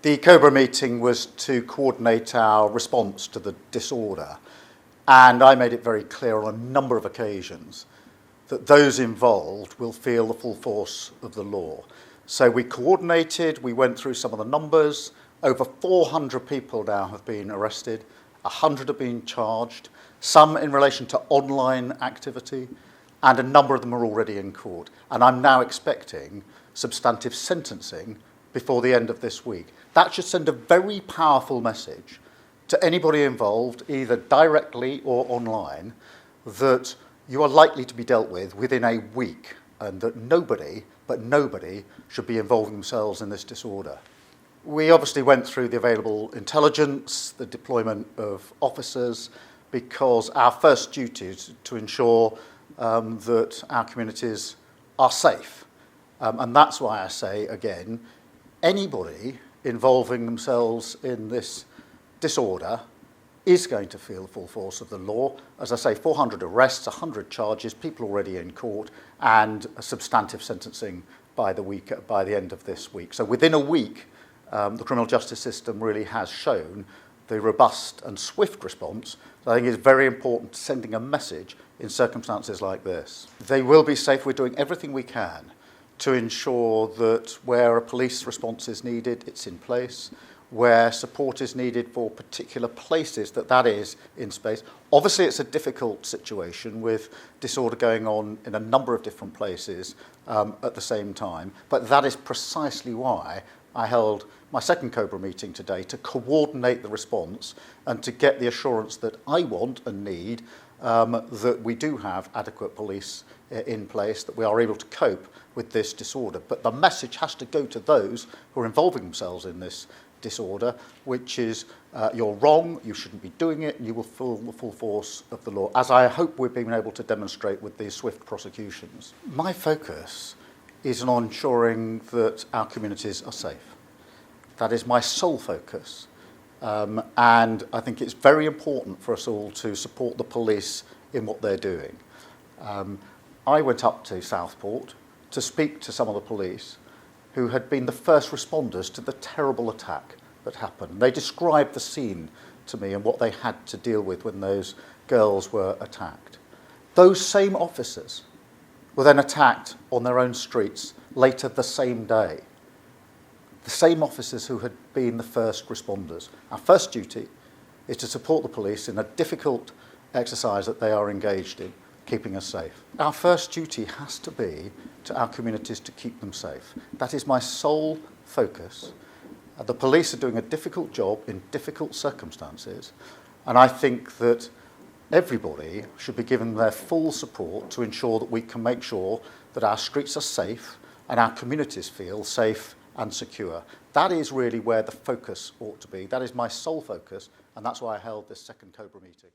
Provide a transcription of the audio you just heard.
The Cobra meeting was to coordinate our response to the disorder, and I made it very clear on a number of occasions that those involved will feel the full force of the law. So we coordinated, we went through some of the numbers. Over 400 people now have been arrested, 100 have been charged, some in relation to online activity, and a number of them are already in court. And I'm now expecting substantive sentencing before the end of this week. That should send a very powerful message to anybody involved, either directly or online, that you are likely to be dealt with within a week, and that nobody should be involving themselves in this disorder. We obviously went through the available intelligence, the deployment of officers, because our first duty is to ensure that our communities are safe. And that's why I say, again, anybody involving themselves in this disorder is going to feel the full force of the law. As I say, 400 arrests, 100 charges, people already in court, and a substantive sentencing by the end of this week. So within a week, the criminal justice system really has shown the robust and swift response that I think is very important, sending a message in circumstances like this. They will be safe. We're doing everything we can to ensure that where a police response is needed, it's in place. Where support is needed for particular places, that is in space. Obviously, it's a difficult situation with disorder going on in a number of different places at the same time, but that is precisely why I held my second Cobra meeting today, to coordinate the response and to get the assurance that I want and need that we do have adequate police in place, that we are able to cope with this disorder. But the message has to go to those who are involving themselves in this disorder, which is you're wrong, you shouldn't be doing it, and you will feel the full force of the law, as I hope we've been able to demonstrate with these swift prosecutions. My focus is on ensuring that our communities are safe. That is my sole focus. And I think it's very important for us all to support the police in what they're doing. I went up to Southport to speak to some of the police who had been the first responders to the terrible attack that happened. They described the scene to me and what they had to deal with when those girls were attacked. Those same officers were then attacked on their own streets later the same day. The same officers who had been the first responders. Our first duty is to support the police in a difficult exercise that they are engaged in, keeping us safe. Our first duty has to be to our communities to keep them safe. That is my sole focus. The police are doing a difficult job in difficult circumstances, and I think that everybody should be given their full support to ensure that we can make sure that our streets are safe and our communities feel safe and secure. That is really where the focus ought to be. That is my sole focus, and that's why I held this second Cobra meeting.